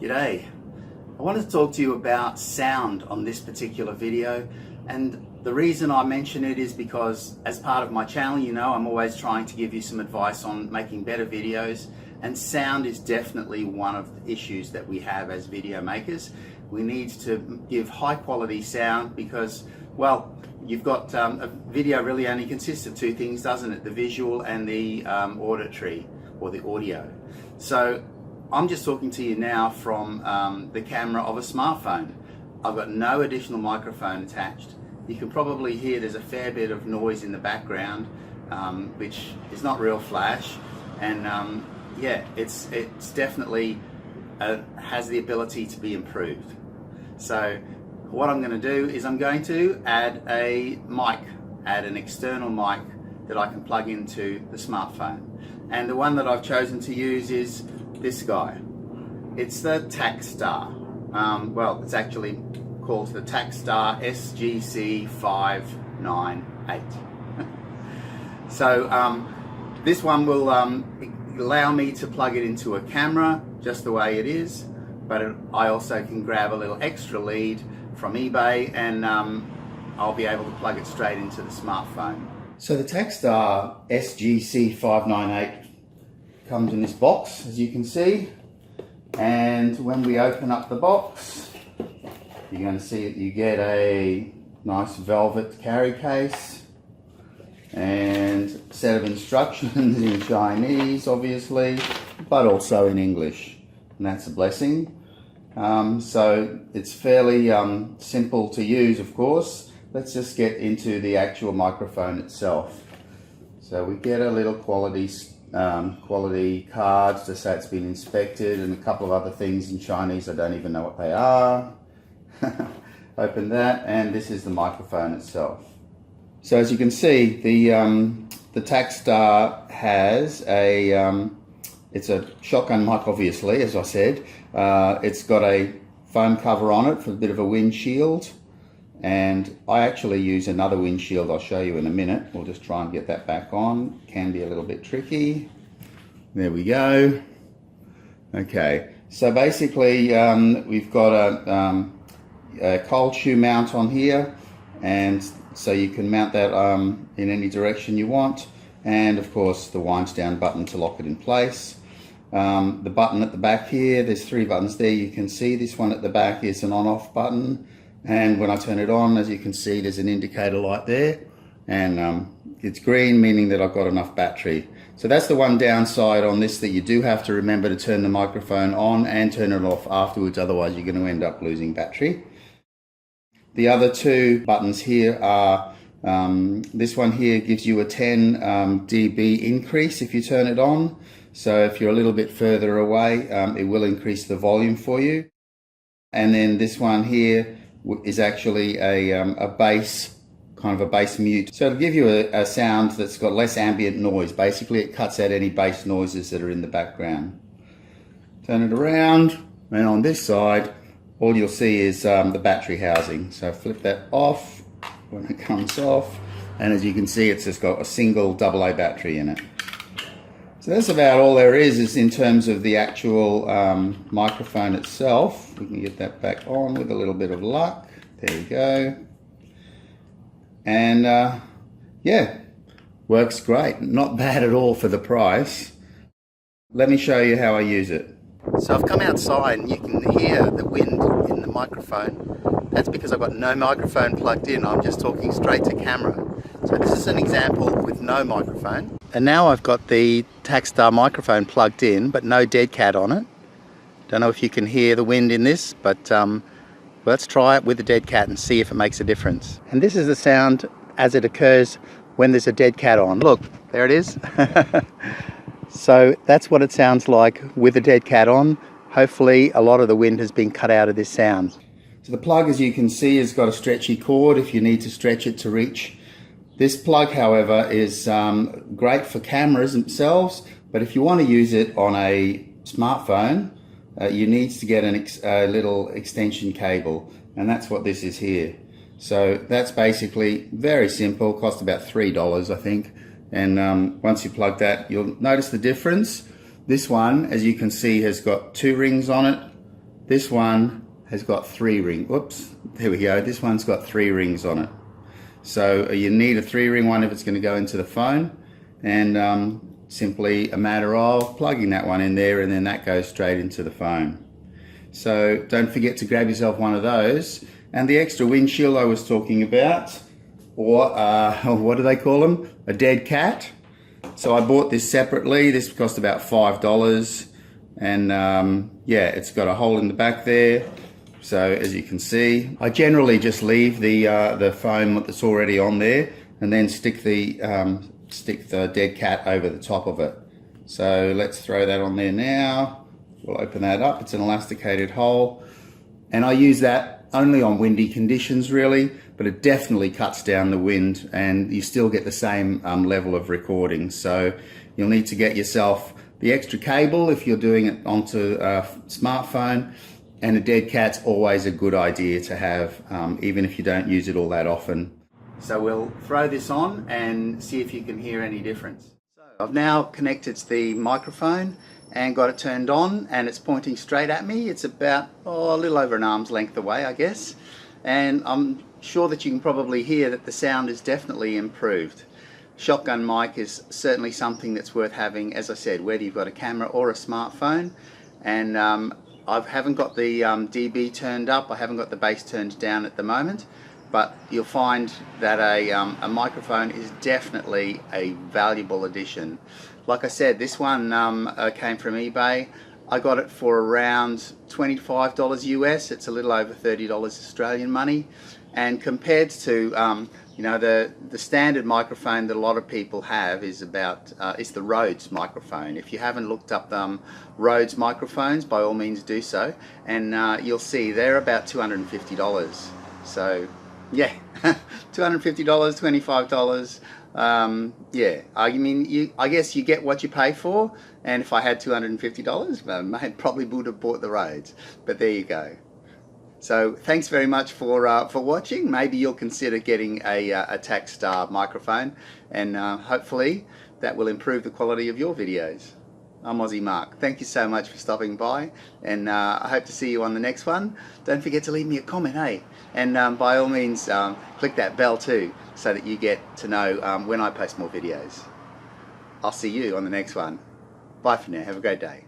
G'day. I wanted to talk to you about sound on this particular video, and the reason I mention it is because as part of my channel, you know, I'm always trying to give you some advice on making better videos, and sound is definitely one of the issues that we have as video makers. We need to give high quality sound because, well, you've got a video really only consists of two things, doesn't it? The visual and the auditory, or the audio. So I'm just talking to you now from the camera of a smartphone. I've got no additional microphone attached. You can probably hear there's a fair bit of noise in the background, which is not real flash, and yeah, it's definitely has the ability to be improved. So what I'm going to do is I'm going to add an external mic that I can plug into the smartphone, and the one that I've chosen to use is this guy. It's the Takstar. Well, it's actually called the Takstar SGC598. So this one will allow me to plug it into a camera just the way it is, but I also can grab a little extra lead from eBay and I'll be able to plug it straight into the smartphone. So the Takstar SGC598 comes in this box, as you can see, and when we open up the box, you're going to see that you get a nice velvet carry case and a set of instructions in Chinese, obviously, but also in English, and that's a blessing. So it's fairly simple to use, of course. Let's just get into the actual microphone itself. So we get a little quality cards to say it's been inspected, and a couple of other things in Chinese. I don't even know what they are. Open that, and this is the microphone itself. So as you can see, the Takstar has it's a shotgun mic, obviously, as I said. It's got a foam cover on it for a bit of a windshield, and I actually use another windshield I'll show you in a minute. We'll just try and get that back on. Can be a little bit tricky. There we go. Okay, so basically we've got a cold shoe mount on here, and so you can mount that in any direction you want, and of course the winds down button to lock it in place. The button at the back here, there's three buttons there. You can see this one at the back is an on-off button, and when I turn it on, as you can see, there's an indicator light there, and it's green, meaning that I've got enough battery. So that's the one downside on this, that you do have to remember to turn the microphone on and turn it off afterwards, otherwise you're going to end up losing battery. The other two buttons here are, this one here gives you a 10 dB increase if you turn it on. So if you're a little bit further away, it will increase the volume for you. And then this one here is actually a bass, kind of a bass mute. So it'll give you a sound that's got less ambient noise. Basically it cuts out any bass noises that are in the background. Turn it around, and on this side all you'll see is the battery housing. So flip that off when it comes off, and as you can see, it's just got a single AA battery in it. So that's about all there is in terms of the actual microphone itself. We can get that back on with a little bit of luck. There we go. And yeah, works great. Not bad at all for the price. Let me show you how I use it. So I've come outside and you can hear the wind in the microphone. That's because I've got no microphone plugged in. I'm just talking straight to camera. So this is an example with no microphone. And now I've got the Takstar microphone plugged in, but no dead cat on it. Don't know if you can hear the wind in this, but let's try it with the dead cat and see if it makes a difference. And this is the sound as it occurs when there's a dead cat on. Look, there it is. So that's what it sounds like with a dead cat on. Hopefully a lot of the wind has been cut out of this sound. So the plug, as you can see, has got a stretchy cord if you need to stretch it to reach. This plug, however, is great for cameras themselves, but if you want to use it on a smartphone, you need to get a little extension cable, and that's what this is here. So that's basically very simple, cost about $3 I think, and once you plug that, you'll notice the difference. This one, as you can see, has got two rings on it, This one has got 3 rings. Whoops, there we go. This one's got 3 rings on it. So you need a 3-ring one if it's going to go into the phone, and simply a matter of plugging that one in there, and then that goes straight into the phone. So don't forget to grab yourself one of those. And the extra windshield I was talking about, or what do they call them? A dead cat. So I bought this separately. This cost about $5, and yeah, it's got a hole in the back there. So as you can see, I generally just leave the foam that's already on there, and then stick the dead cat over the top of it. So let's throw that on there now. We'll open that up. It's an elasticated hole, and I use that only on windy conditions really, but it definitely cuts down the wind, and you still get the same level of recording. So you'll need to get yourself the extra cable if you're doing it onto a smartphone, and a dead cat's always a good idea to have, even if you don't use it all that often. So we'll throw this on and see if you can hear any difference. So I've now connected the microphone and got it turned on, and it's pointing straight at me. It's about a little over an arm's length away, I guess. And I'm sure that you can probably hear that the sound is definitely improved. Shotgun mic is certainly something that's worth having, as I said, whether you've got a camera or a smartphone. And I haven't got the dB turned up, I haven't got the bass turned down at the moment, but you'll find that a microphone is definitely a valuable addition. Like I said, this one came from eBay. I got it for around $25 US. It's a little over $30 Australian money, and compared to you know, the standard microphone that a lot of people have is about is the Rhodes microphone. If you haven't looked up Rhodes microphones, by all means do so, and you'll see they're about $250. So yeah, $250, $25. Yeah, I mean, I guess you get what you pay for, and if I had $250, I probably would have bought the Rhodes, but there you go. So thanks very much for watching. Maybe you'll consider getting a Takstar microphone, and hopefully that will improve the quality of your videos. I'm Aussie Mark. Thank you so much for stopping by, and I hope to see you on the next one. Don't forget to leave me a comment, hey? And by all means, click that bell too, so that you get to know when I post more videos. I'll see you on the next one. Bye for now. Have a great day.